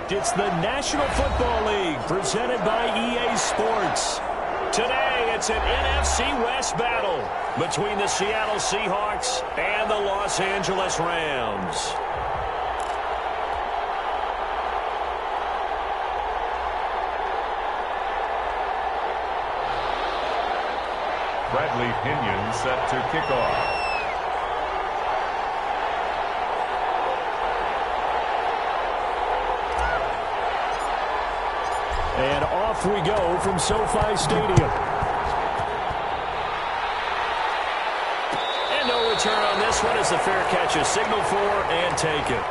It's the National Football League presented by EA Sports. Today, it's an NFC West battle between the Seattle Seahawks and the Los Angeles Rams. Bradley Pinion set to kick off. And off we go from SoFi Stadium. And no return on this one as the fair catch is signaled for and taken.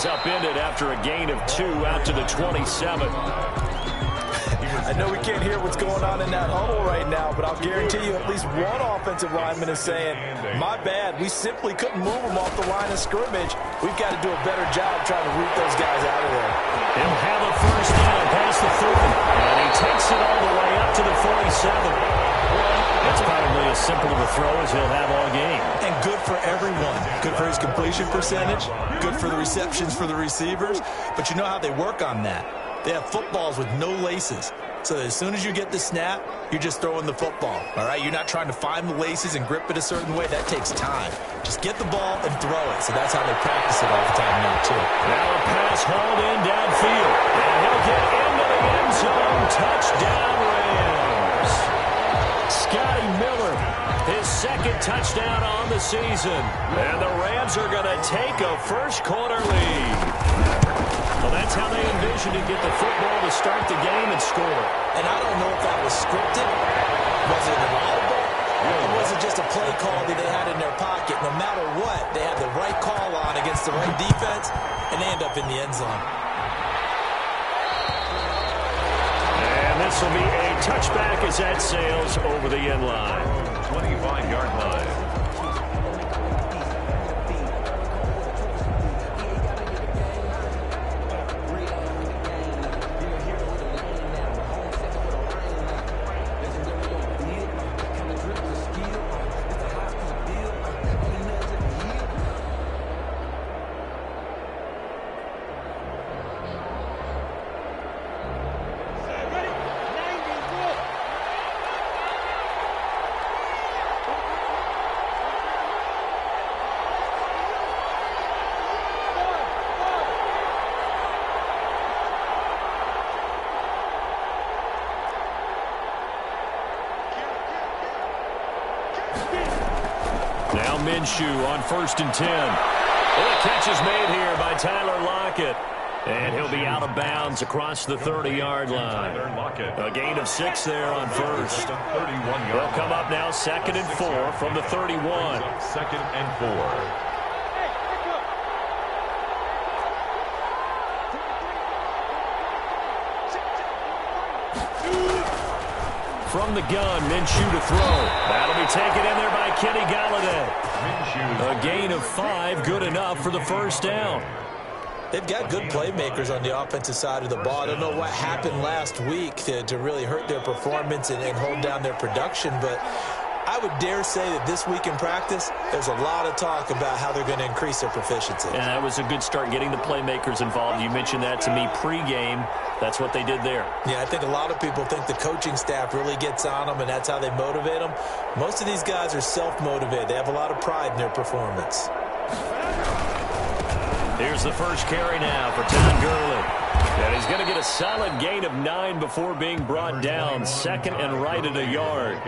Upended after a gain of 2 out to the 27. I know we can't hear what's going on in that huddle right now, but I'll guarantee you at least one offensive lineman is saying, my bad, we simply couldn't move them off the line of scrimmage. We've got to do a better job trying to root those guys out of there. He'll have a first down past the 40, and he takes it all the way up to the 47. That's probably as simple of a throw as he'll have all game. And good for everyone. Good for his completion percentage. Good for the receptions for the receivers. But you know how they work on that. They have footballs with no laces. So as soon as you get the snap, you're just throwing the football. All right? You're not trying to find the laces and grip it a certain way. That takes time. Just get the ball and throw it. So that's how they practice it all the time now, too. Now a pass hauled in downfield. And he'll get into the end zone. Touchdown, Rams. Scotty Miller, his second touchdown on the season. And the Rams are going to take a first-quarter lead. Well, that's how they envisioned to get the football to start the game and score. And I don't know if that was scripted. Was it an audible? Or was it just a play call that they had in their pocket? No matter what, they had the right call on against the right defense, and they end up in the end zone. This will be a touchback as that sails over the end line. 25-yard line. Now Minshew on 1st and 10. Well, the catch is made here by Tyler Lockett. And he'll be out of bounds across the 30-yard line. A gain of 6 there on first. They'll come up now 2nd and 4 from the 31. 2nd and 4. From the gun, Minshew to throw. That'll be taken in there by Kenny Galladay. A gain of 5, good enough for the first down. They've got good playmakers on the offensive side of the ball. I don't know what happened last week to really hurt their performance and hold down their production, but I would dare say that this week in practice, there's a lot of talk about how they're going to increase their proficiency. And that was a good start, getting the playmakers involved. You mentioned that to me pregame. That's what they did there. Yeah, I think a lot of people think the coaching staff really gets on them, and that's how they motivate them. Most of these guys are self-motivated. They have a lot of pride in their performance. Here's the first carry now for Todd Gurley. And he's going to get a solid gain of 9 before being brought down. 2nd and right at a yard.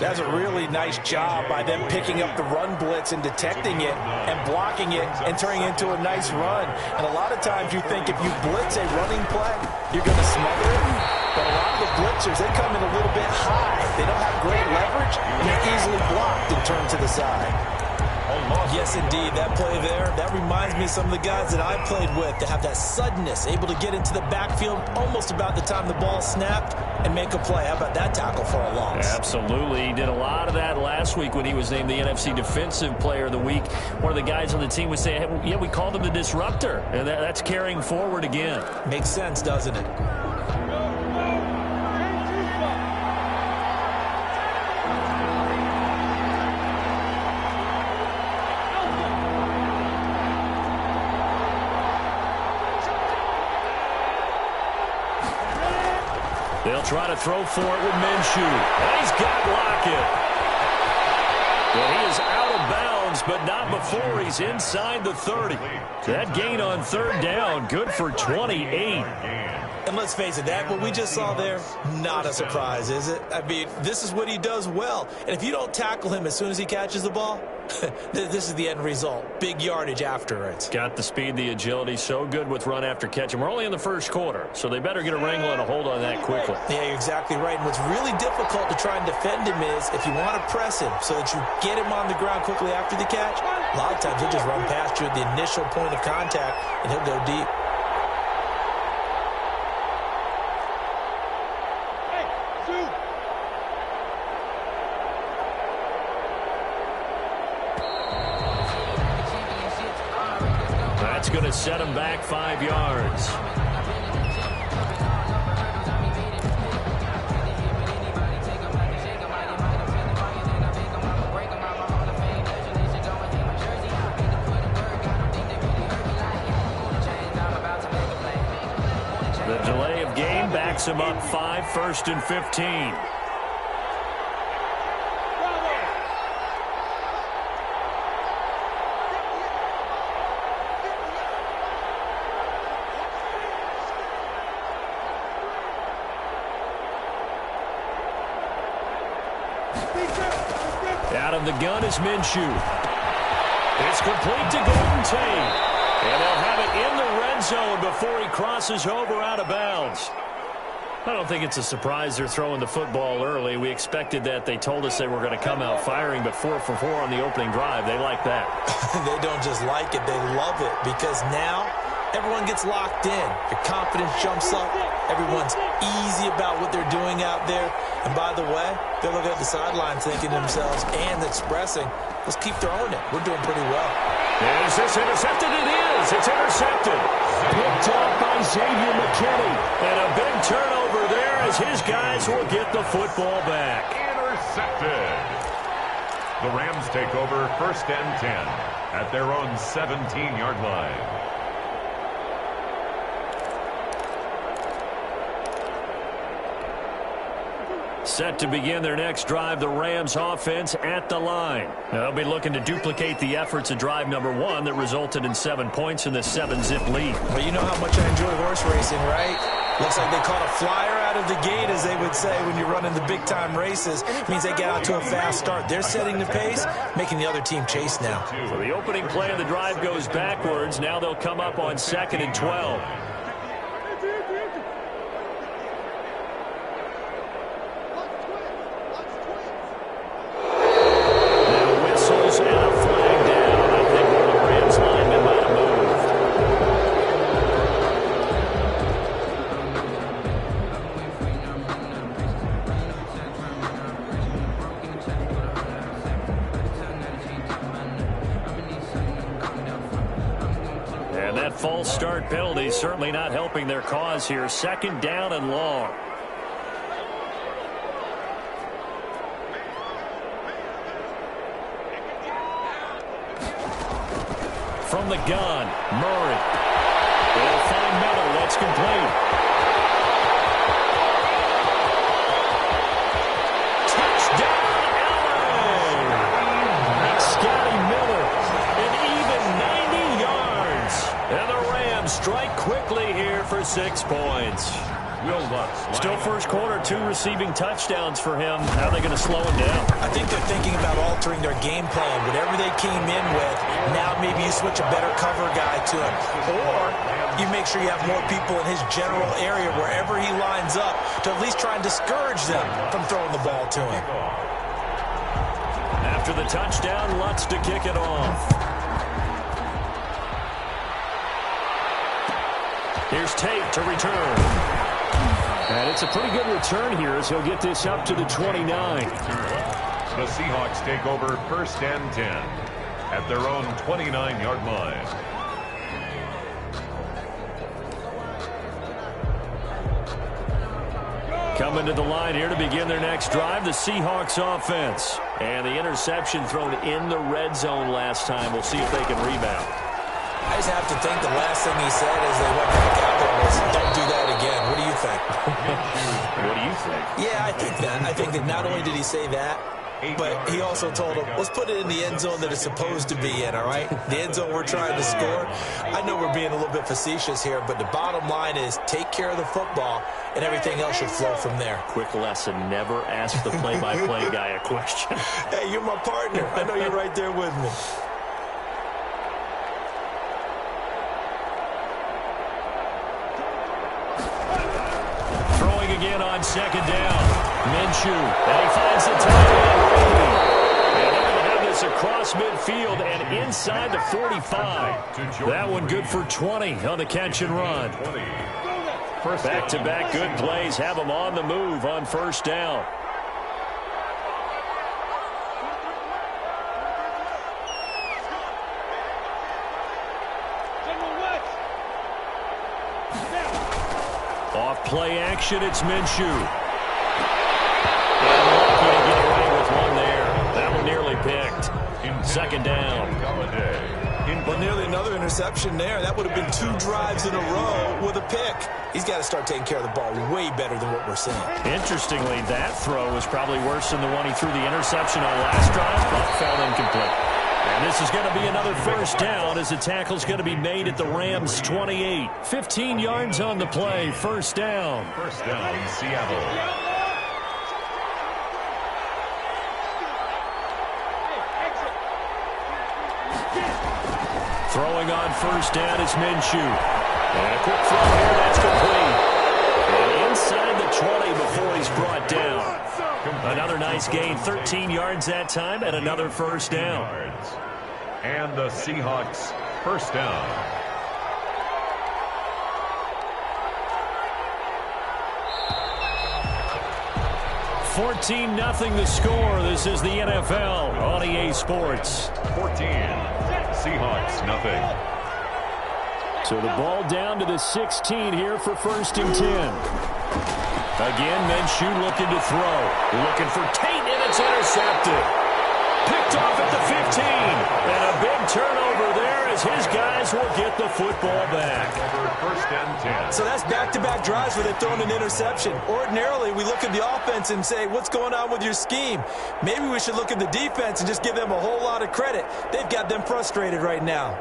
That's a really nice job by them picking up the run blitz and detecting it and blocking it and turning it into a nice run. And a lot of times you think if you blitz a running play, you're going to smother it. But a lot of the blitzers, they come in a little bit high. They don't have great leverage, and they're easily blocked and turned to the side. Yes, indeed. That play there, that reminds me of some of the guys that I played with that have that suddenness, able to get into the backfield almost about the time the ball snapped and make a play. How about that tackle for a loss? Absolutely. He did a lot of that last week when he was named the NFC Defensive Player of the Week. One of the guys on the team was saying, hey, yeah, we called him the disruptor. And that's carrying forward again. Makes sense, doesn't it? They'll try to throw for it with Minshew. And he's got Lockett. Well, he is out of bounds, but not before he's inside the 30. That gain on third down, good for 28. And let's face it, that what we just saw there, not a surprise, is it? I mean, this is what he does well. And if you don't tackle him as soon as he catches the ball, this is the end result. Big yardage after it. Got the speed, the agility, so good with run after catch. And we're only in the first quarter, so they better get a wrangle and a hold on that quickly. Yeah, you're exactly right. And what's really difficult to try and defend him is if you want to press him so that you get him on the ground quickly after the catch, a lot of times he'll just run past you at the initial point of contact, and he'll go deep. That's going to set him back 5 yards. The delay of game backs him up 5, 1st and 15. Out of the gun is Minshew. It's complete to Golden Tate. And they'll have it in the red zone before he crosses over out of bounds. I don't think it's a surprise they're throwing the football early. We expected that. They told us they were going to come out firing, but 4 for 4 on the opening drive. They like that. They don't just like it, they love it, because now everyone gets locked in. Your confidence jumps up. Everyone's easy about what they're doing out there. And by the way, they're looking at the sidelines thinking to themselves and expressing, let's keep throwing it. We're doing pretty well. Is this intercepted? It is. It's intercepted. Picked off by Xavier McKinney. And a big turnover there as his guys will get the football back. Intercepted. The Rams take over 1st and 10 at their own 17-yard line. Set to begin their next drive, the Rams offense at the line. They'll be looking to duplicate the efforts of drive number 1 that resulted in 7 points in the 7-zip lead. Well, you know how much I enjoy horse racing, right? Looks like they caught a flyer out of the gate, as they would say when you're running the big-time races. It means they get out to a fast start. They're setting the pace, making the other team chase now. So the opening play of the drive goes backwards. Now they'll come up on 2nd and 12. False start penalty certainly not helping their cause here. 2nd down and long. From the gun, Murray. They'll find Miller. That's complete. Touchdown, LA! Scotty Miller. An even 90 yards. And the Rams strike quickly here for 6 points. Still first quarter, 2 receiving touchdowns for him. How are they going to slow him down? I think they're thinking about altering their game plan. Whatever they came in with, now maybe you switch a better cover guy to him. Or you make sure you have more people in his general area wherever he lines up to at least try and discourage them from throwing the ball to him. After the touchdown, Lutz to kick it off. Here's Tate to return. And it's a pretty good return here as he'll get this up to the 29. The Seahawks take over 1st and 10 at their own 29-yard line. Coming to the line here to begin their next drive, the Seahawks offense. And the interception thrown in the red zone last time. We'll see if they can rebound. I just have to think the last thing he said as they went back out there was, don't do that again. What do you think? What do you think? Yeah, I think that. I think that not only did he say that, but he also told him, let's put it in the end zone that it's supposed to be in, all right? The end zone we're trying to score. I know we're being a little bit facetious here, but the bottom line is take care of the football, and everything else should flow from there. Quick lesson, never ask the play-by-play guy a question. Hey, you're my partner. I know you're right there with me. Throwing again on 2nd down. Minshew, and he finds the tight end. And they're going to have this across midfield and inside the 45. That one good for 20 on the catch and run. Back-to-back good plays have them on the move on 1st down. Off play action, it's Minshew. And lucky to get away with one there. That one nearly picked. 2nd down. Well, nearly another interception there. That would have been 2 drives in a row with a pick. He's got to start taking care of the ball way better than what we're seeing. Interestingly, that throw was probably worse than the one he threw the interception on last drive, but fell incomplete. And this is going to be another 1st down as the tackle's going to be made at the Rams' 28. 15 yards on the play, 1st down. 1st down, Seattle. Throwing on 1st down is Minshew. And a quick throw here, that's complete. And inside the 20 before he's brought down. Another nice gain, 13 yards that time, and another 1st down. And the Seahawks 1st down. $14-0 the score. This is the NFL on EA Sports. 14. Seahawks, nothing. So the ball down to the 16 here for 1st and 10. Again, Minshew looking to throw. Looking for Tate, and it's intercepted. Picked off at the 15. And a big turnover there as his guys will get the football back. 1st and 10. So that's back-to-back drives where they're throwing an interception. Ordinarily, we look at the offense and say, what's going on with your scheme? Maybe we should look at the defense and just give them a whole lot of credit. They've got them frustrated right now.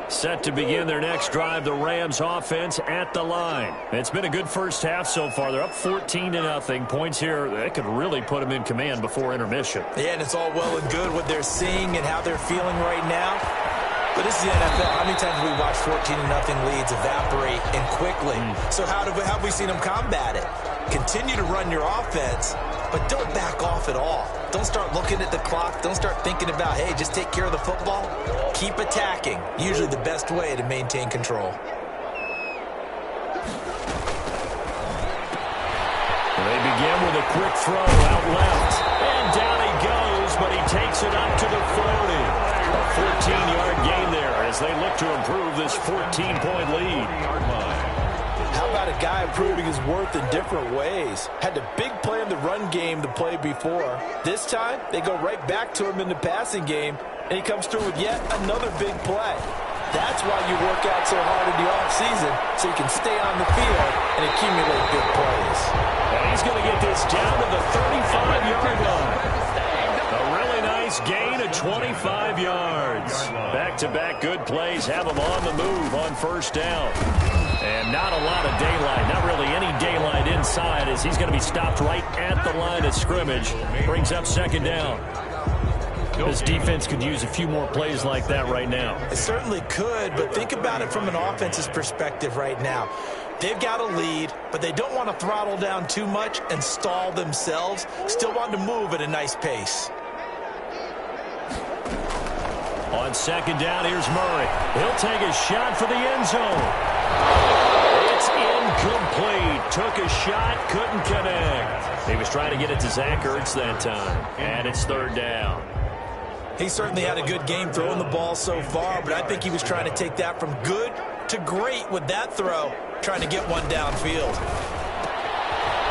Set to begin their next drive, the Rams offense at the line. It's been a good 1st half so far. They're up 14-0. Points here, that could really put them in command before intermission. Yeah, and it's all well and good what they're seeing and how they're feeling right now. But this is the NFL. How many times have we watched 14-0 leads evaporate and quickly? So how have we seen them combat it? Continue to run your offense, but don't back off at all. Don't start looking at the clock. Don't start thinking about, hey, just take care of the football. Keep attacking. Usually the best way to maintain control. They begin with a quick throw out left. And down he goes, but he takes it up to the 40. A 14-yard gain there as they look to improve this 14-point lead. How about a guy proving his worth in different ways? Had a big play in the run game to play before. This time, they go right back to him in the passing game, and he comes through with yet another big play. That's why you work out so hard in the offseason, so you can stay on the field and accumulate big plays. And he's going to get this down to the 35-yard line. A really nice gain of 25 yards. Back-to-back good plays have him on the move on 1st down. And not a lot of daylight, not really any daylight inside as he's going to be stopped right at the line of scrimmage. Brings up 2nd down. This defense could use a few more plays like that right now. It certainly could, but think about it from an offense's perspective right now. They've got a lead, but they don't want to throttle down too much and stall themselves. Still want to move at a nice pace. On second down, here's Murray. He'll take a shot for the end zone. It's incomplete. Took a shot, couldn't connect. He was trying to get it to Zach Ertz that time, and it's third down. He certainly had a good game throwing the ball so far, but I think he was trying to take that from good to great with that throw, trying to get one downfield.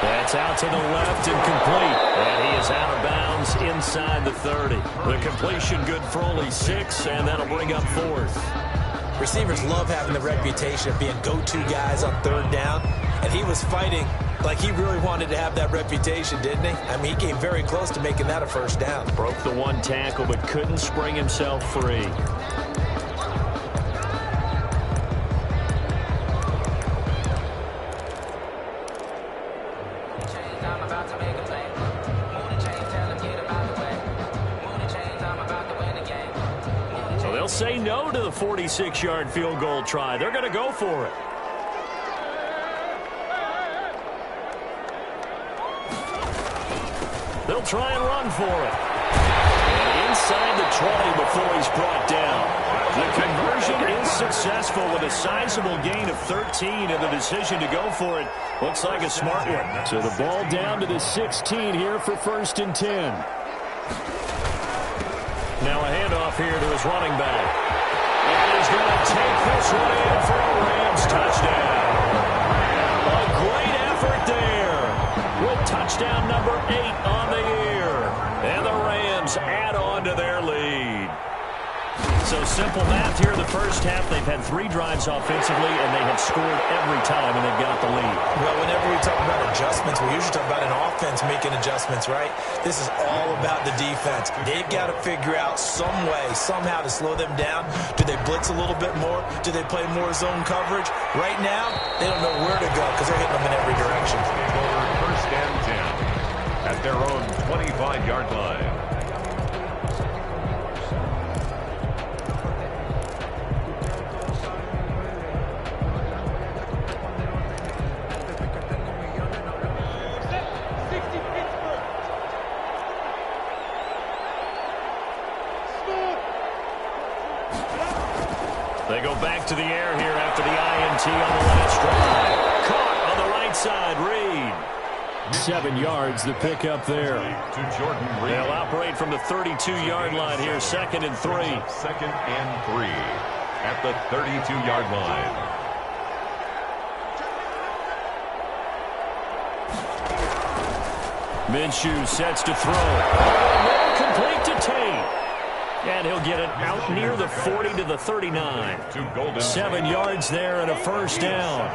That's out to the left and complete. And he is out of bounds inside the 30. The completion good for only 6, and that'll bring up fourth. Receivers love having the reputation of being go-to guys on third down, and he was fighting like he really wanted to have that reputation, didn't he? I mean, he came very close to making that a first down. Broke the one tackle, but couldn't spring himself free. So they'll say no to the 46-yard field goal try. They're going to go for it. They'll try and run for it. And inside the 20 before he's brought down. The conversion is successful with a sizable gain of 13, and the decision to go for it looks like a smart one. So the ball down to the 16 here for 1st and 10. Now a handoff here to his running back. And he's going to take this one in for a Rams touchdown. A great effort there with touchdown number 8 on the year. And the Rams add on to their lead. So simple math here in the first half. They've had 3 drives offensively, and they have scored every time, and they've got the lead. Well, whenever we talk about adjustments, we usually talk about an offense making adjustments, right? This is all about the defense. They've got to figure out some way, somehow to slow them down. Do they blitz a little bit more? Do they play more zone coverage? Right now, they don't know where to go because they're hitting them in every direction. First and 10 at their own 25-yard line. They go back to the air here after the INT on the last drive. Caught on the right side, Reed. 7 yards, the pickup there. To Jordan Reed. They'll operate from the 32-yard line here, 2nd and 3. 2nd and 3 at the 32-yard line. Minshew sets to throw. Oh, complete to Tate. And he'll get it out near the 40 to the 39. 7 yards there and a first down.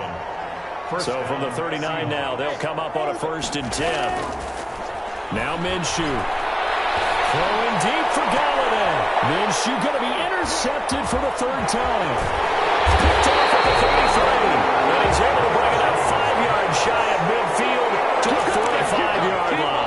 So from the 39 now, they'll come up on a 1st and 10. Now Minshew. Throwing deep for Galladay. Minshew going to be intercepted for the 3rd time. Picked off at the 33. And he's able to bring it up 5 yards shy of midfield to the 45-yard line.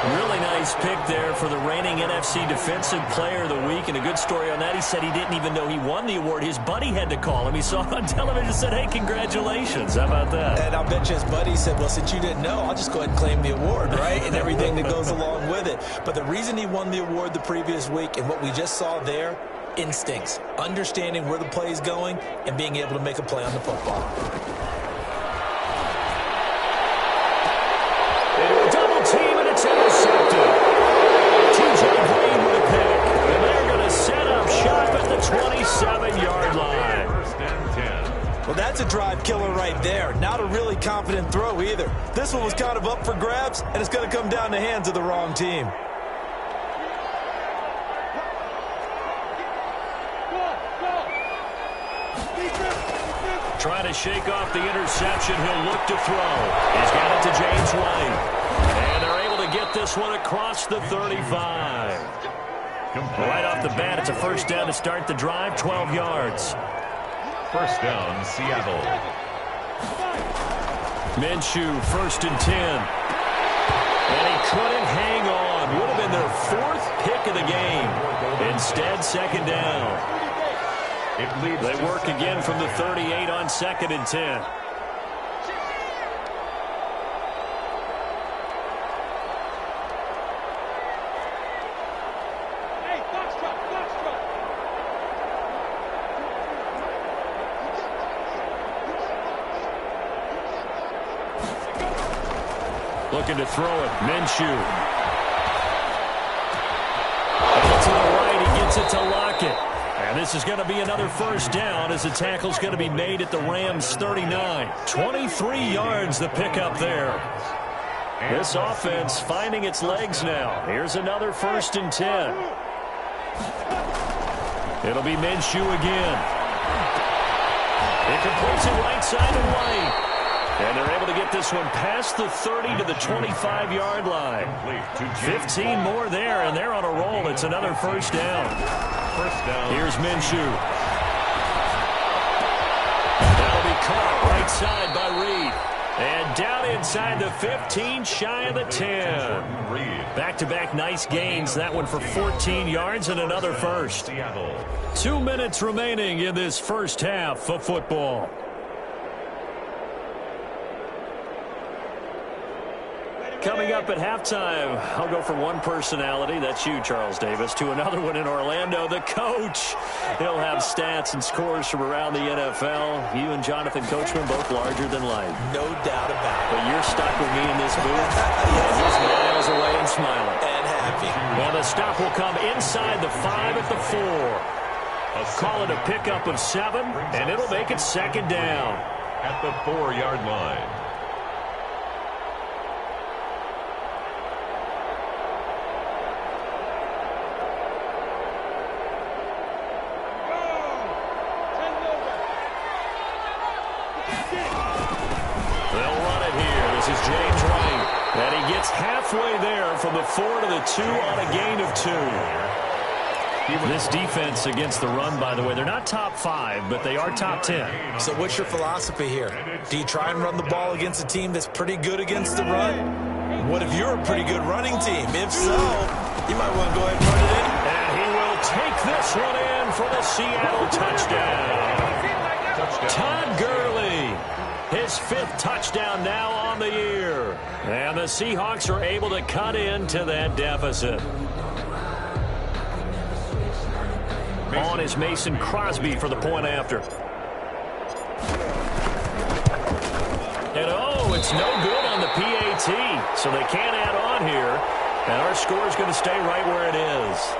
Really nice pick there for the reigning NFC Defensive Player of the Week. And a good story on that, he said he didn't even know he won the award. His buddy had to call him. He saw it on television and said, hey, congratulations. How about that? And I'll bet you his buddy said, well, since you didn't know, I'll just go ahead and claim the award, right? And everything that goes along with it. But the reason he won the award the previous week and what we just saw there, instincts, understanding where the play is going and being able to make a play on the football. Double team, and it's intercepted. TJ Green with a pick. And they're going to set up shop at the 27-yard line. 1st and 10. Well, that's a drive killer right there. Not a really confident throw either. This one was kind of up for grabs, and it's going to come down the hands of the wrong team. Trying to shake off the interception. He'll look to throw. He's got it to James White. And they're able to get this one across the 35. Right off the bat, it's a first down to start the drive, 12 yards. First down, Seattle. Minshew, 1st and 10. And he couldn't hang on. Would have been their 4th pick of the game. Instead, second down. They work again from the 38 on 2nd and 10. Looking to throw it. Minshew. And to the right, he gets it to Lockett. And this is going to be another first down as the tackle's going to be made at the Rams' 39. 23 yards the pickup there. This offense finding its legs now. Here's another 1st and 10. It'll be Minshew again. He completes it right side to White. And they're able to get this one past the 30 to the 25-yard line. 15 more there, and they're on a roll. It's another first down. Here's Minshew. That'll be caught right side by Reed. And down inside the 15, shy of the 10. Back-to-back nice gains. That one for 14 yards and another first. 2 minutes remaining in this first half of football. Coming up at halftime, I'll go from one personality, that's you, Charles Davis, to another one in Orlando, the coach. He'll have stats and scores from around the NFL. You and Jonathan Coachman both larger than life. No doubt about it. But you're stuck with me in this booth. Just miles away and smiling. And happy. Well, the stop will come inside the 5 at the 4. Call it a pickup of 7, and it'll make it second down. At the 4-yard line. Halfway there from the 4 to the 2 on a gain of 2. This defense against the run, by the way, they're not top 5, but they are top 10. So what's your philosophy here? Do you try and run the ball against a team that's pretty good against the run? What if you're a pretty good running team? If so, you might want to go ahead and run it in. And he will take this one in for the Seattle touchdown. Todd Gurley, his 5th touchdown now on the year. And the Seahawks are able to cut into that deficit. On is Mason Crosby for the point after. And oh, it's no good on the PAT. So they can't add on here. And our score is going to stay right where it is.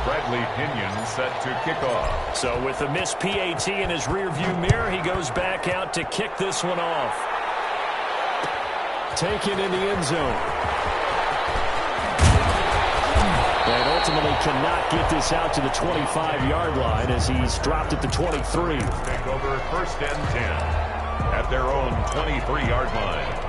Bradley Pinion set to kick off. So with the missed PAT in his rearview mirror, he goes back out to kick this one off. Taken in the end zone. And ultimately cannot get this out to the 25-yard line as he's dropped at the 23. Take over 1st and 10 at their own 23-yard line.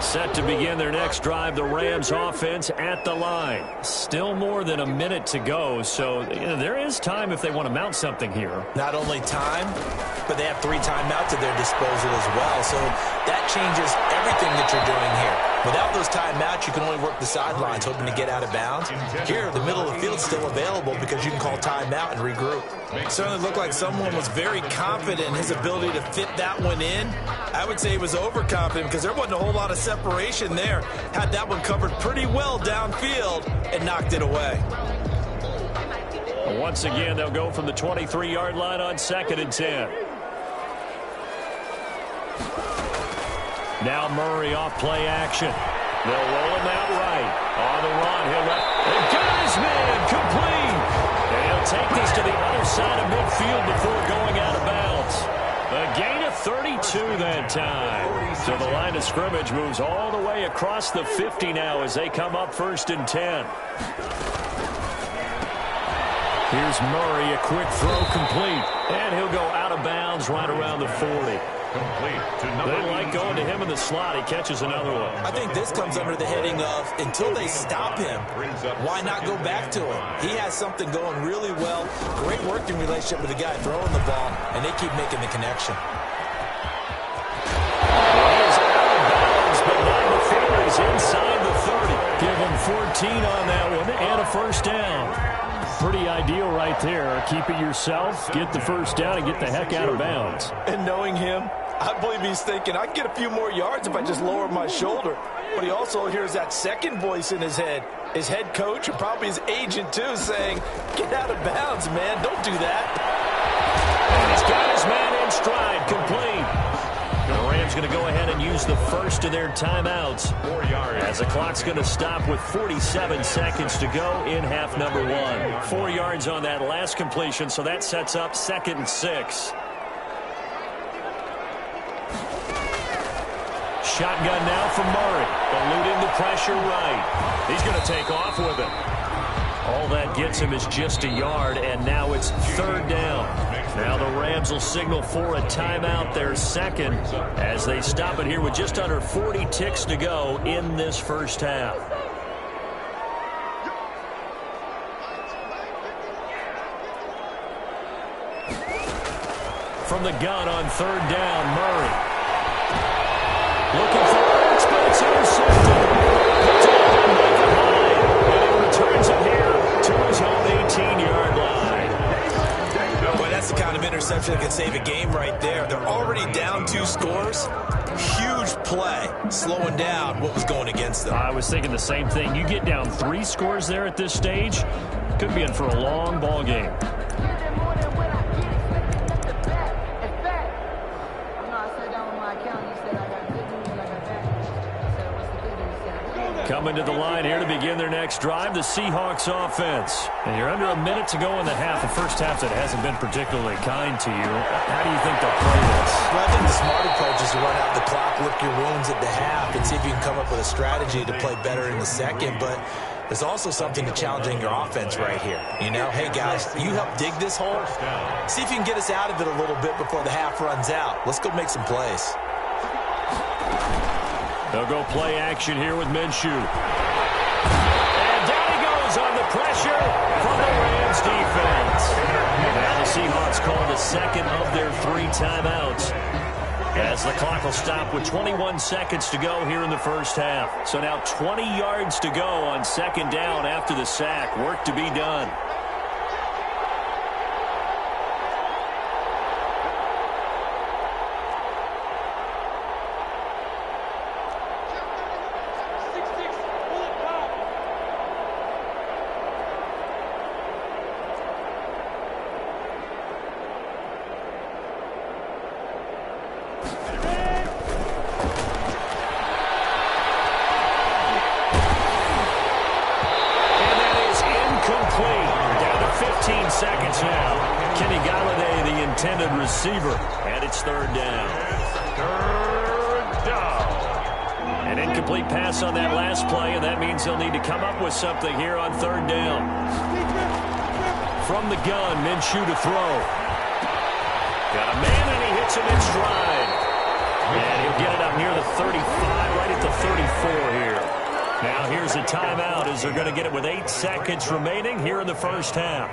Set to begin their next drive, the Rams offense at the line. Still more than a minute to go, so there is time if they want to mount something here. Not only time, but they have 3 timeouts at their disposal as well, so that changes everything that you're doing here. Without those timeouts, you can only work the sidelines, hoping to get out of bounds. Here, the middle of the field is still available because you can call timeout and regroup. It certainly looked like someone was very confident in his ability to fit that one in. I would say he was overconfident because there wasn't a whole lot of separation there. Had that one covered pretty well downfield and knocked it away. Once again, they'll go from the 23-yard line on 2nd and 10. Now Murray off play action. They'll roll him out right. On the run, he'll let and got his man complete. And he'll take this to the other side of midfield before going out of bounds. A gain of 32 that time. So the line of scrimmage moves all the way across the 50 now as they come up 1st and 10. Here's Murray, a quick throw complete. And he'll go out of bounds right around the 40. Complete to number They like going to him in the slot. He catches another one. I think this comes under the heading of until they stop him, why not go back to him? He has something going really well. Great working relationship with the guy throwing the ball, and they keep making the connection. He's out of bounds, but not before he's inside the 30. Give him 14 on that one and a first down. Pretty ideal right there. Keep it yourself, get the first down, and get the heck out of bounds. And knowing him, I believe he's thinking, I can get a few more yards if I just lower my shoulder. But he also hears that second voice in his head, his head coach and probably his agent too, saying, get out of bounds, man. Don't do that. And he's got his man in stride, complete. The Rams going to go ahead and use the first of their timeouts 4 yards. as the clock's going to stop with 47 seconds to go in half number 1. 4 yards on that last completion, so that sets up 2nd and 6. Shotgun now for Murray, eluding the pressure right. He's going to take off with it. All that gets him is just a yard, and now it's 3rd down. Now the Rams will signal for a timeout, their second, as they stop it here with just under 40 ticks to go in this first half. From the gun on 3rd down, Murray. Looking for Ertz, but it's intercepted. Picked up by Michael Hyde, and he returns it here to his own 18-yard line. Boy, that's the kind of interception that can save a game right there. They're already down 2 scores. Huge play, slowing down what was going against them. I was thinking the same thing. You get down 3 scores there at this stage, could be in for a long ball game. Coming to the line here to begin their next drive, the Seahawks offense. And you're under a minute to go in the half. The first half that hasn't been particularly kind to you. How do you think they'll play this? Well, I think the smart approach is to run out the clock, lick your wounds at the half, and see if you can come up with a strategy to play better in the second. But there's also something to challenging your offense right here. You know, hey, guys, you help dig this hole. See if you can get us out of it a little bit before the half runs out. Let's go make some plays. They'll go play action here with Minshew. And down he goes on the pressure from the Rams defense. Now the Seahawks call the second of their 3 timeouts, as the clock will stop with 21 seconds to go here in the first half. So now 20 yards to go on 2nd down after the sack. Work to be done. Receiver, and it's 3rd down. 3rd down. An incomplete pass on that last play, and that means they'll need to come up with something here on 3rd down. From the gun, Minshew to throw. Got a man, and he hits him in stride. And he'll get it up near the 35, right at the 34 here. Now here's a timeout as they're going to get it with 8 seconds remaining here in the first half.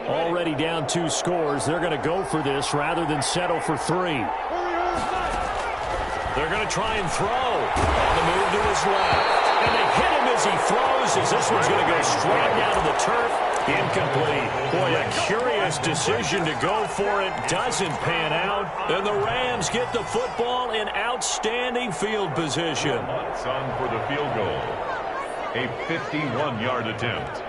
Already down 2 scores. They're going to go for this rather than settle for 3. They're going to try and throw. On the move to his left. And they hit him as he throws, as this one's going to go straight down to the turf. Incomplete. Boy, a curious decision to go for it. Doesn't pan out. And the Rams get the football in outstanding field position. It's on for the field goal. A 51-yard attempt.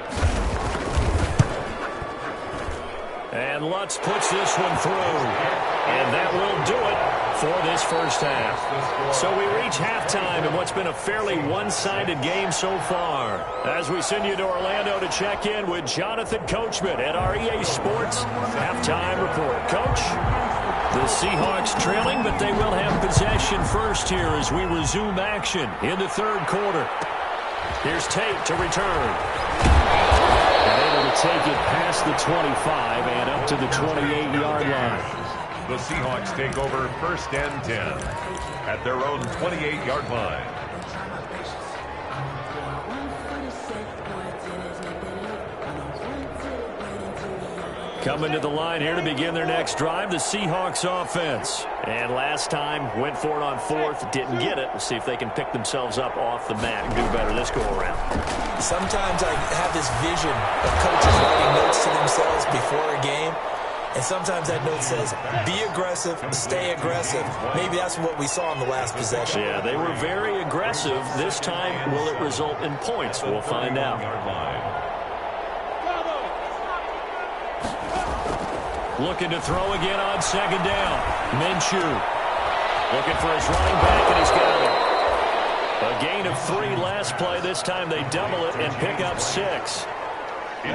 And Lutz puts this one through. And that will do it for this first half. So we reach halftime in what's been a fairly one-sided game so far. As we send you to Orlando to check in with Jonathan Coachman at our EA Sports Halftime Report. Coach, the Seahawks trailing, but they will have possession first here as we resume action in the third quarter. Here's Tate to return. And able to take it past the 25 and up to the 28-yard line. The Seahawks take over first and 10 at their own 28-yard line. Coming to the line here to begin their next drive, the Seahawks offense. And last time, went for it on fourth, didn't get it. We'll see if they can pick themselves up off the mat and do better this go-around. Sometimes I have this vision of coaches writing notes to themselves before a game. And sometimes that note says, be aggressive, stay aggressive. Maybe that's what we saw in the last possession. Yeah, they were very aggressive. This time, will it result in points? We'll find out. Looking to throw again on second down. Minshew looking for his running back, and he's got it. A gain of 3 last play. This time they double it and pick up 6.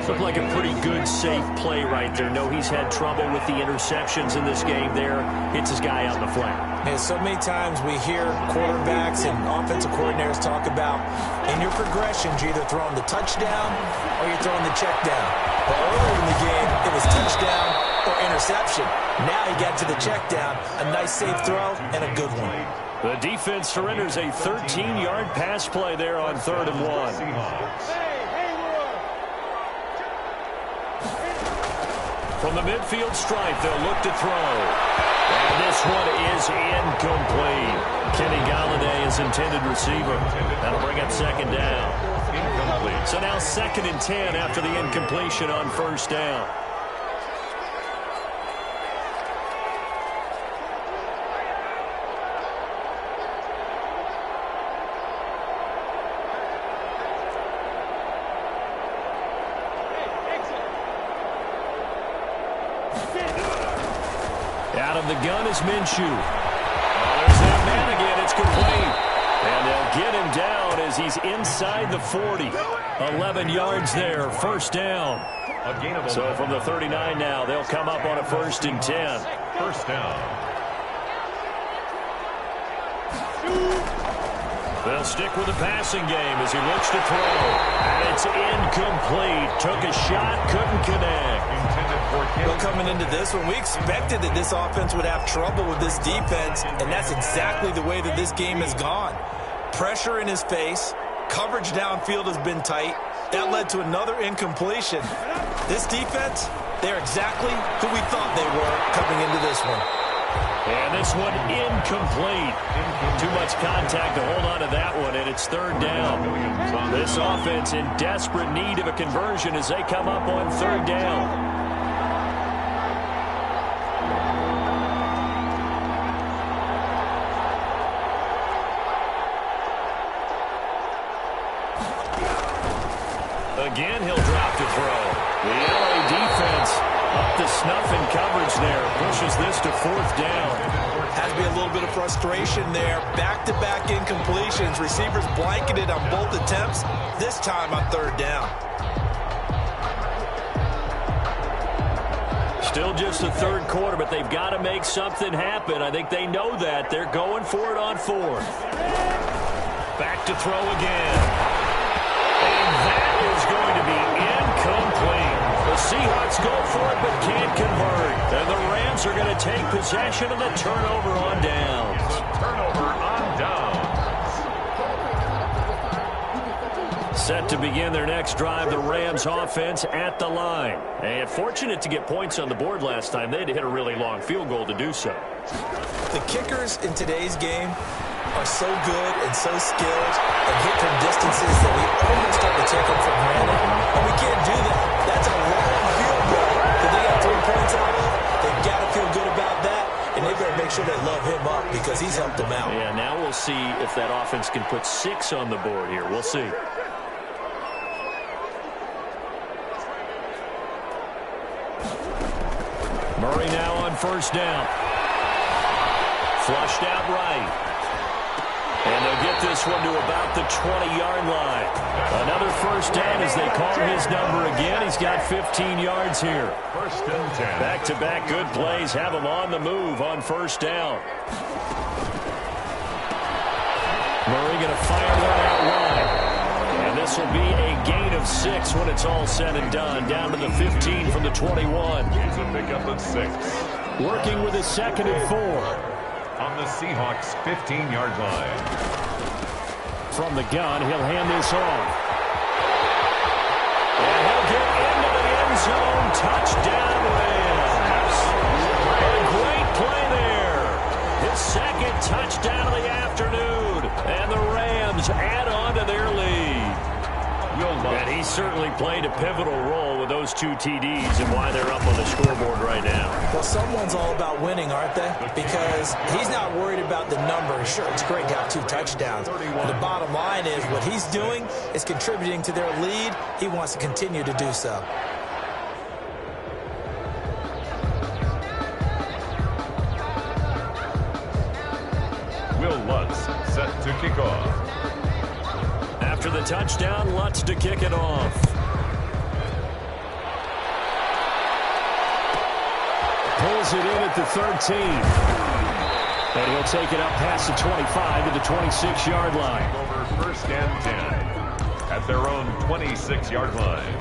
Looked like a pretty good, safe play right there. No, he's had trouble with the interceptions in this game there. Hits his guy out in the flat. Man, so many times we hear quarterbacks and offensive coordinators talk about in your progressions, you're either throwing the touchdown or you're throwing the check down. But earlier in the game, it was touchdown or interception. Now he got to the check down, a nice safe throw, and a good one. The defense surrenders a 13-yard pass play there on 3rd and 1. From the midfield stripe, they'll look to throw. And this one is incomplete. Kenny Galladay is intended receiver. That'll bring up second down. Incomplete. So now 2nd and 10 after the incompletion on first down. Out of the gun is Minshew. There's that man again. It's complete. And they'll get him down as he's inside the 40. 11 yards there. First down. So from the 39 now, they'll come up on a 1st and 10. First down. They'll stick with the passing game as he looks to throw. And it's incomplete. Took a shot, couldn't connect. Well, coming into this one, we expected that this offense would have trouble with this defense, and that's exactly the way that this game has gone. Pressure in his face. Coverage downfield has been tight. That led to another incompletion. This defense, they're exactly who we thought they were coming into this one. And this one incomplete. Too much contact to hold on to that one, and it's 3rd down. This offense in desperate need of a conversion as they come up on 3rd down. Again, he'll drop to throw. The LA defense up to snuff in coverage there. Pushes this to 4th down. Has to be a little bit of frustration there. Back-to-back incompletions. Receivers blanketed on both attempts. This time on 3rd down. Still just the 3rd quarter, but they've got to make something happen. I think they know that. They're going for it on 4th. Back to throw again. And that is going to be incomplete. The Seahawks go for it but can't convert. And the Rams are going to take possession of the turnover on downs. Turnover on downs. Set to begin their next drive, the Rams offense at the line. And fortunate to get points on the board last time. They had to hit a really long field goal to do so. The kickers in today's game are so good and so skilled and hit from distances that we almost start to take them for granted. And we can't do that. That's a long field goal that they got 3 points out of. They've got to feel good about that, and they better make sure they love him up because he's helped them out. Yeah, now we'll see if that offense can put 6 on the board here. We'll see. Murray now on first down. Flushed out right. And they'll get this one to about the 20-yard line. Another first down as they call his number again. He's got 15 yards here. First and 10. Back-to-back good plays have him on the move on first down. Murray going to fire one out wide. And this will be a gain of 6 when it's all said and done. Down to the 15 from the 21. He's a pickup of 6. Working with a 2nd and 4. On the Seahawks' 15-yard line. From the gun, he'll hand this off. And he'll get into the end zone. Touchdown, Rams. A great play there. His 2nd touchdown of the afternoon. And the Rams add on to their lead. And he certainly played a pivotal role with those 2 TDs and why they're up on the scoreboard right now. Well, someone's all about winning, aren't they? Because he's not worried about the numbers. Sure, it's great to have 2 touchdowns. But the bottom line is what he's doing is contributing to their lead. He wants to continue to do so. Will Lutz set to kick off. After the touchdown, Lutz to kick it off. Pulls it in at the 13. And he'll take it up past the 25 to the 26-yard line. Over first and 10 at their own 26-yard line.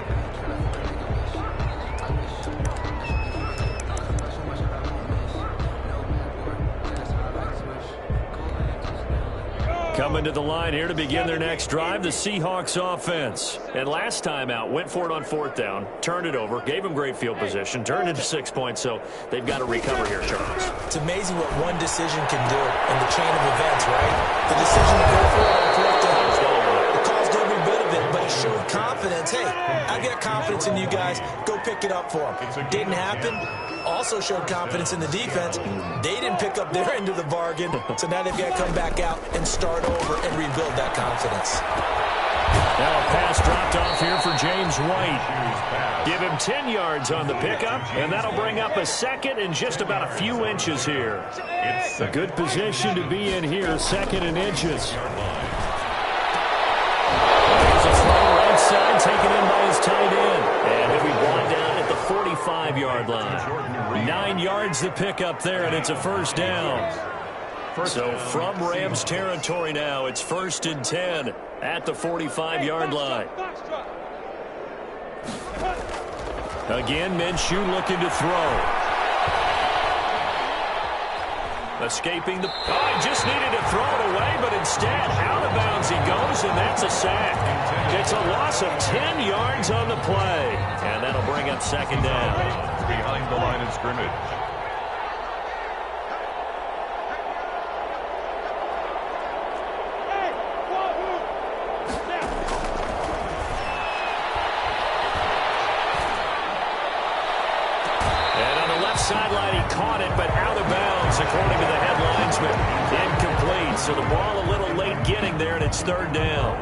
Coming to the line here to begin their next drive, the Seahawks offense. And last time out, went for it on 4th down, turned it over, gave them great field position, turned it to 6 points, so they've got to recover here, Charles. It's amazing what one decision can do in the chain of events, right? The decision to go for it on 4th down. It caused every bit of it, but it showed confidence. Hey, I got confidence in you guys. Go pick it up for them. Didn't happen. Also showed confidence in the defense. They didn't pick up their end of the bargain, so now they've got to come back out and start over and rebuild that confidence. Now a pass dropped off here for James White. Give him 10 yards on the pickup, and that'll bring up a 2nd and just about a few inches here. It's a good position to be in here, 2nd and inches. There's a throw right side taken in by his tight end. And he'll be brought down at the 45-yard line. 9 yards to pick up there, and it's a first down. So from Rams territory now, it's 1st and 10 at the 45-yard line. Again, Minshew looking to throw. Escaping the... Oh, he just needed to throw it away, but instead, out of bounds he goes, and that's a sack. It's a loss of 10 yards on the play, and that'll bring up 2nd down. Behind the line of scrimmage. Sideline, he caught it, but out of bounds, according to the head linesman. Incomplete, so the ball a little late getting there, and it's 3rd down.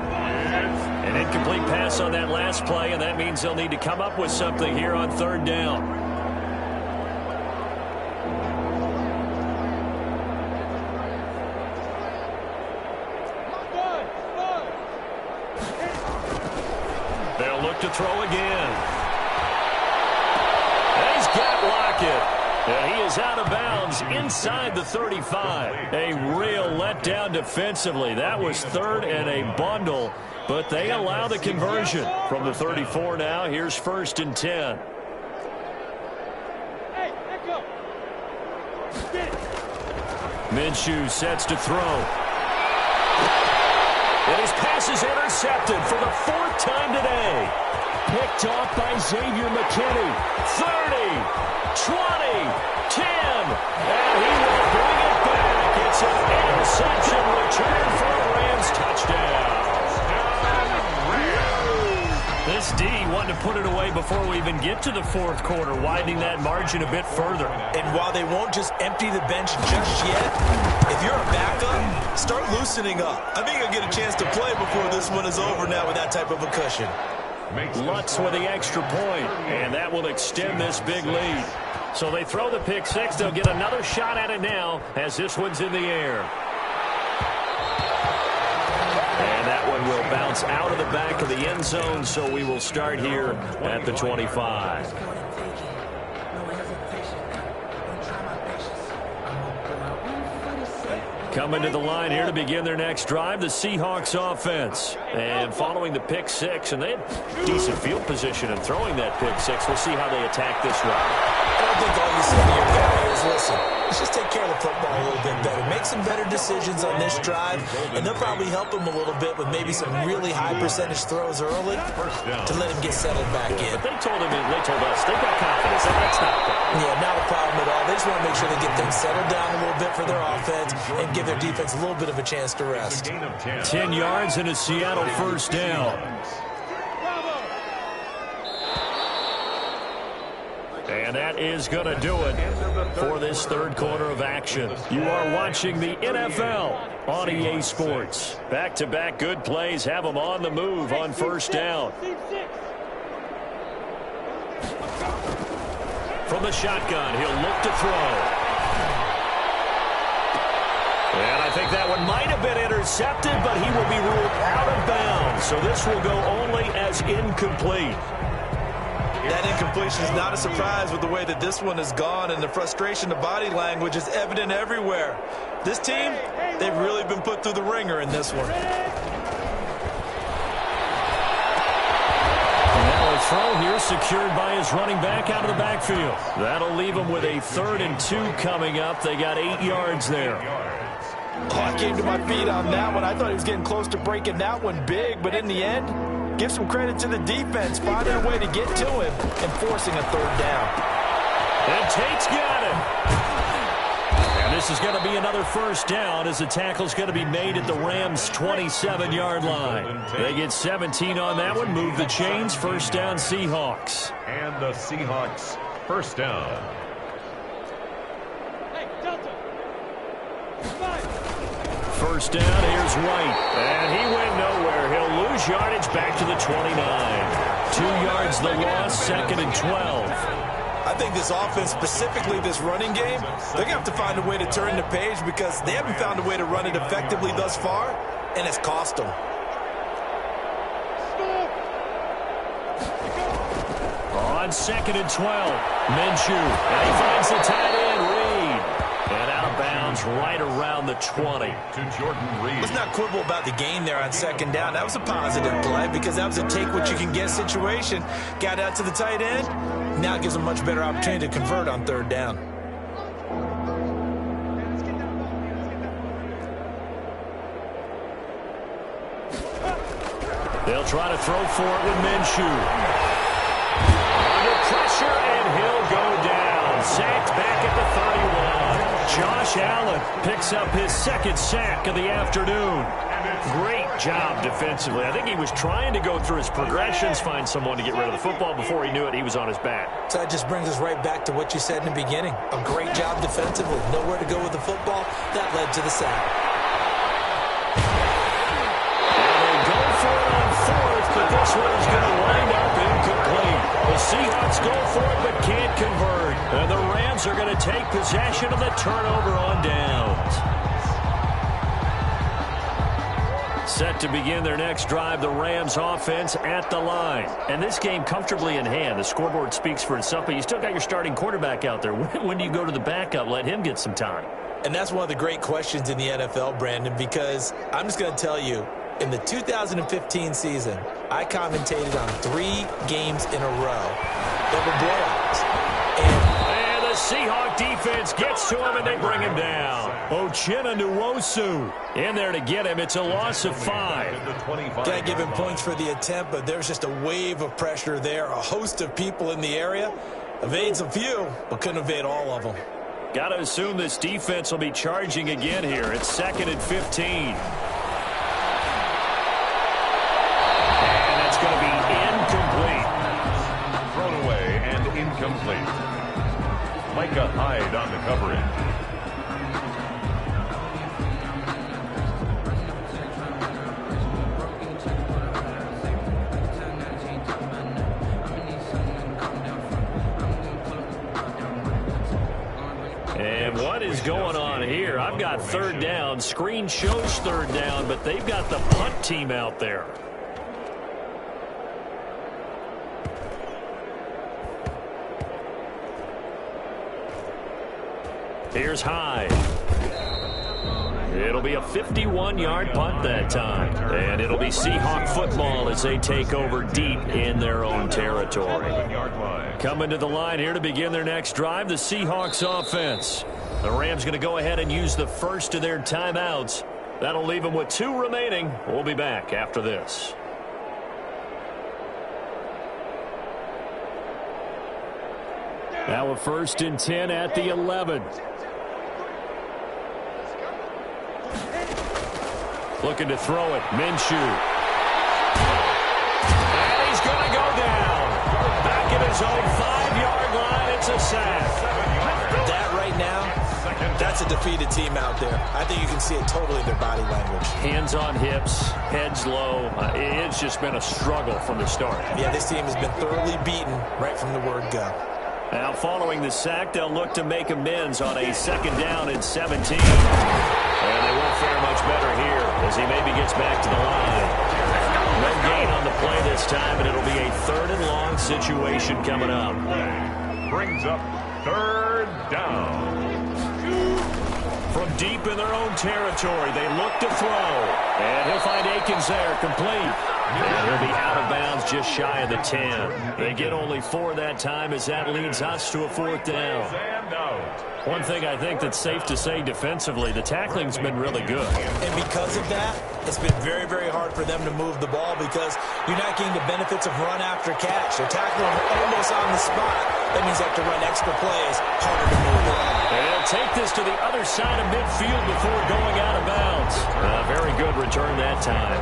An incomplete pass on that last play, and that means they'll need to come up with something here on 3rd down. They'll look to throw again. He's got Lockett. And he is out of bounds inside the 35. A real letdown defensively. That was 3rd and a bundle, but they allow the conversion. From the 34 now, here's 1st and 10. Minshew sets to throw. And his pass is intercepted for the 4th time today. Picked off by Xavier McKinney. 30, 20, 10. And he will bring it back. It's an interception return for a Rams touchdown. This D wanted to put it away before we even get to the 4th quarter, widening that margin a bit further. And while they won't just empty the bench just yet, if you're a backup, start loosening up. I think you'll get a chance to play before this one is over now with that type of a cushion. Lutz with the extra point, and that will extend this big lead. So they throw the pick six. They'll get another shot at it now as this one's in the air. And that one will bounce out of the back of the end zone, so we will start here at the 25. Coming to the line here to begin their next drive, the Seahawks offense. And following the pick six, and they had decent field position in throwing that pick six. We'll see how they attack this one. I think all you see here, Gary, is listen, let's just take care of the football a little bit better. Make some better decisions on this drive, and they'll probably help him a little bit with maybe some really high percentage throws early to let him get settled back in. But they told us, they've got confidence, and that's not a problem. Yeah, not a problem at all. They just want to make sure they get things settled down a little bit for their offense and give their defense a little bit of a chance to rest. 10 yards and a Seattle first down. And that is going to do it for this third quarter of action. You are watching the NFL on EA Sports. Back-to-back good plays have them on the move on first down. From the shotgun, he'll look to throw. And I think that one might have been intercepted, but he will be ruled out of bounds. So this will go only as incomplete. That incompletion is not a surprise with the way that this one has gone, and the frustration, the body language is evident everywhere. This team, they've really been put through the ringer in this one. Throw here secured by his running back out of the backfield. That'll leave him with a 3rd and 2 coming up. They got 8 yards there. Oh, I came to my feet on that one. I thought he was getting close to breaking that one big, but in the end, give some credit to the defense, finding a way to get to him and forcing a 3rd down. And Tate's got it. And this is going to be another first down as the tackle's going to be made at the Rams' 27-yard line. They get 17 on that one, move the chains, first down Seahawks. And the Seahawks first down. First down, here's White. And he went nowhere. He'll lose yardage back to the 29. 2 yards the loss, 2nd and 12. I think this offense, specifically this running game, they're going to have to find a way to turn the page because they haven't found a way to run it effectively thus far, and it's cost them. On 2nd and 12, Minshew. And he finds the tight end, Reed. And out of bounds right around the 20. To Jordan Reed. Let's not quibble about the gain there on 2nd down. That was a positive play because that was a take-what-you-can-get situation. Got out to the tight end. Now it gives them a much better opportunity to convert on 3rd down. They'll try to throw for it with Minshew. Under pressure, and he'll go down. Sacked back at the 31. Josh Allen picks up his 2nd sack of the afternoon. Great job defensively. I think he was trying to go through his progressions, find someone to get rid of the football. Before he knew it, he was on his back. So that just brings us right back to what you said in the beginning. A great job defensively. Nowhere to go with the football. That led to the sack. And they go for it on 4th, but this one is going to wind up incomplete. The Seahawks go for it but can't convert. And the Rams are going to take possession of the turnover on downs. Set to begin their next drive, the Rams offense at the line. And this game comfortably in hand. The scoreboard speaks for itself, but you still got your starting quarterback out there. When do you go to the backup, let him get some time? And that's one of the great questions in the NFL, Brandon, because I'm just going to tell you, in the 2015 season, I commentated on 3 games in a row that were blowouts. And the Seahawk defense gets to him, and they bring him down. Uchenna Nwosu in there to get him. It's a loss of 5. Can't give him points for the attempt, but there's just a wave of pressure there. A host of people in the area. Evades a few, but couldn't evade all of them. Got to assume this defense will be charging again here. It's 2nd and 15. And that's going to be incomplete. Thrown away and incomplete. Micah Hyde on the coverage. going on here. I've got third down. Screen shows third down, but they've got the punt team out there. Here's Hyde. It'll be a 51-yard punt that time. And it'll be Seahawk football as they take over deep in their own territory. Coming to the line here to begin their next drive, the Seahawks offense. The Rams going to go ahead and use the first of their timeouts. That'll leave them with 2 remaining. We'll be back after this. Now a 1st and 10 at the 11. Looking to throw it. Minshew. And he's going to go down. Back at his own 5-yard line. It's a sack. That right now, that's a defeated team out there. I think you can see it totally in their body language. Hands on hips, heads low. It's just been a struggle from the start. Yeah, this team has been thoroughly beaten right from the word go. Now, following the sack, they'll look to make amends on a 2nd down and 17. And they won't fare much better here as he maybe gets back to the line. No gain on the play this time, and it'll be a 3rd and long situation coming up. Brings up 3rd down. From deep in their own territory, they look to throw. And he'll find Akins there, complete. And he'll be out of bounds just shy of the 10. They get only 4 that time as that leads us to a 4th down. One thing I think that's safe to say defensively, the tackling's been really good. And because of that, it's been very, very hard for them to move the ball because you're not getting the benefits of run after catch. They're tackling almost on the spot. That means they have to run extra plays, harder to move it. And they'll take this to the other side of midfield before going out of bounds. Very good return that time.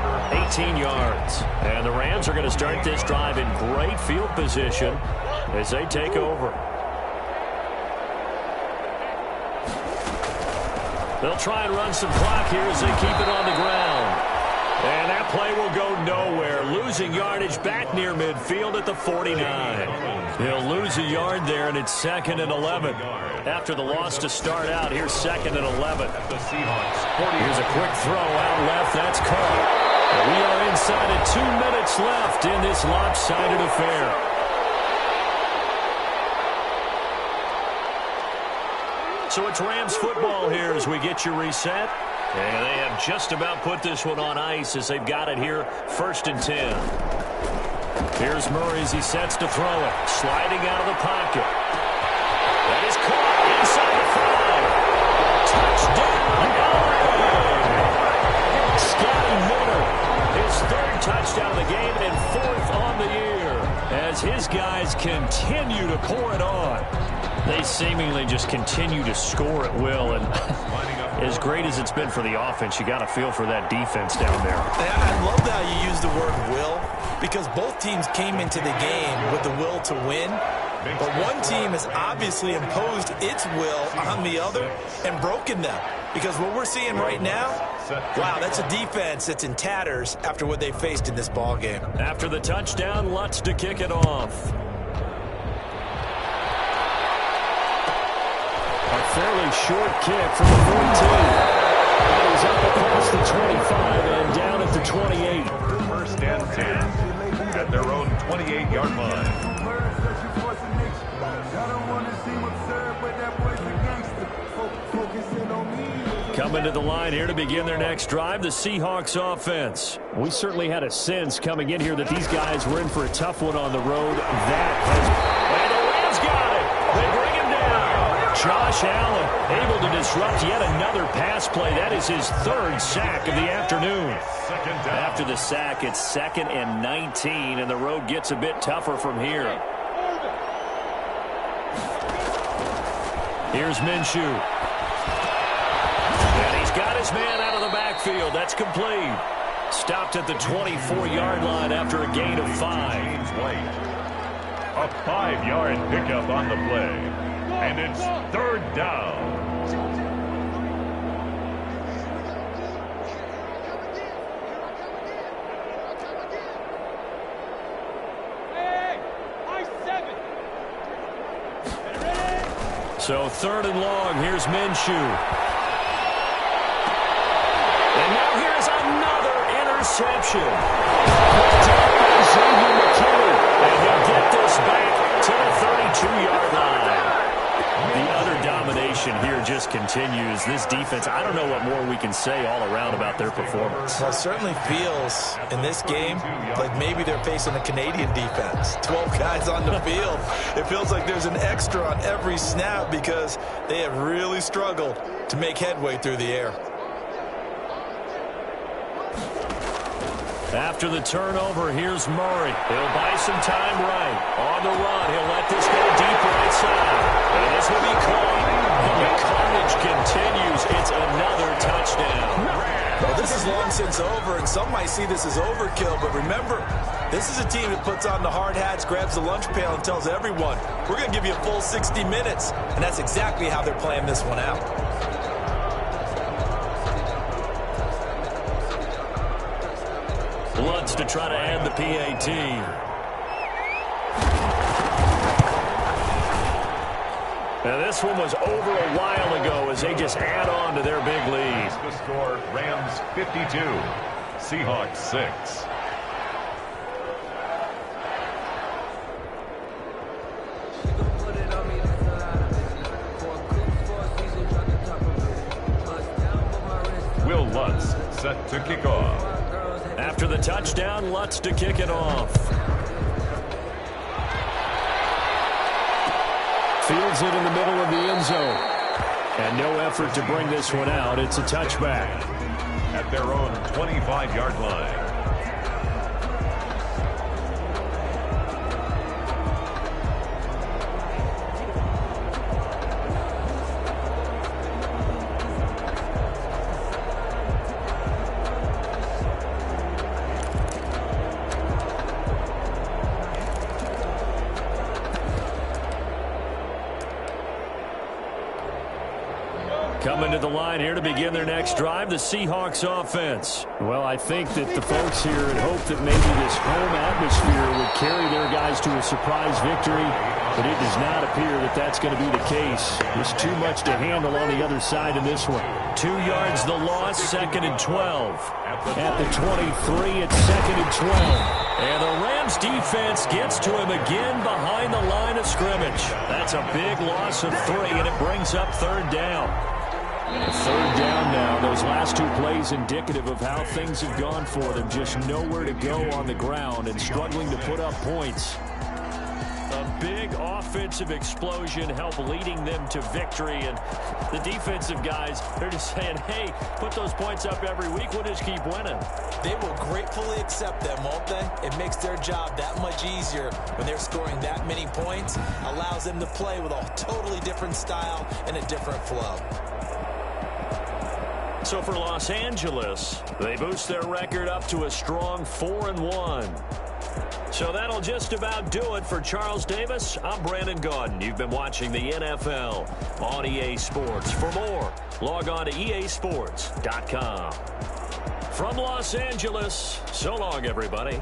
18 yards. And the Rams are going to start this drive in great field position as they take over. They'll try and run some clock here as they keep it on the ground. And that play will go nowhere. Losing yardage back near midfield at the 49. He'll lose a yard there, and it's 2nd and 11. After the loss to start out, here's 2nd and 11. Here's a quick throw out left. That's caught. We are inside of 2 minutes left in this lopsided affair. So it's Rams football here as we get you reset. And they have just about put this one on ice as they've got it here, 1st and 10. Here's Murray as he sets to throw it. Sliding out of the pocket. That is caught inside the 5. Touchdown, Scotty Miller. His 3rd touchdown of the game and 4th on the year as his guys continue to pour it on. They seemingly just continue to score at will, and as great as it's been for the offense, you got to feel for that defense down there. I love how you use the word will, because both teams came into the game with the will to win, but one team has obviously imposed its will on the other and broken them. Because what we're seeing right now, wow, that's a defense that's in tatters after what they faced in this ball game. After the touchdown, Lutz to kick it off. A fairly short kick from the 14. It is up across the 25 and down at the 28. 1st and 10 at their own 28-yard line. Coming to the line here to begin their next drive, the Seahawks offense. We certainly had a sense coming in here that these guys were in for a tough one on the road. And the Rams got it. They bring him down. Josh Allen able to disrupt yet another pass play. That is his 3rd sack of the afternoon. After the sack, it's 2nd and 19, and the road gets a bit tougher from here. Here's Minshew. And he's got his man out of the backfield. That's complete. Stopped at the 24-yard line after a gain of 5. A 5-yard pickup on the play. And it's 3rd down. So 3rd and long. Here's Minshew. And now here's another interception. And he'll get this back to the 32-yard line. The utter domination here just continues. This defense, I don't know what more we can say all around about their performance. Well, it certainly feels in this game like maybe they're facing a Canadian defense. 12 guys on the field. It feels like there's an extra on every snap because they have really struggled to make headway through the air. After the turnover, here's Murray. He'll buy some time right. On the run, he'll let this go deep right side. And this will be caught. And the carnage continues. It's another touchdown. Well, this is long since over, and some might see this as overkill. But remember, this is a team that puts on the hard hats, grabs the lunch pail, and tells everyone, we're going to give you a full 60 minutes. And that's exactly how they're playing this one out. Lutz to try to add the PAT. Now this one was over a while ago as they just add on to their big lead. The score, Rams 52, Seahawks 6. Will Lutz set to kick off. After the touchdown, Lutz to kick it off. Fields it in the middle of the end zone. And no effort to bring this one out. It's a touchback. At their own 25-yard line. Coming to the line here to begin their next drive, the Seahawks offense. Well, I think that the folks here had hoped that maybe this home atmosphere would carry their guys to a surprise victory, but it does not appear that that's going to be the case. There's too much to handle on the other side in this one. 2 yards the loss, 2nd and 12. At the 23, it's 2nd and 12. And the Rams defense gets to him again behind the line of scrimmage. That's a big loss of 3, and it brings up 3rd down. 3rd down now. Those last 2 plays indicative of how things have gone for them. Just nowhere to go on the ground and struggling to put up points. A big offensive explosion helped leading them to victory. And the defensive guys, they're just saying, hey, put those points up every week. We'll just keep winning. They will gratefully accept them, won't they? It makes their job that much easier when they're scoring that many points. Allows them to play with a totally different style and a different flow. So for Los Angeles, they boost their record up to a strong 4-1. So that'll just about do it for Charles Davis. I'm Brandon Gaudin. You've been watching the NFL on EA Sports. For more, log on to easports.com. From Los Angeles, so long, everybody.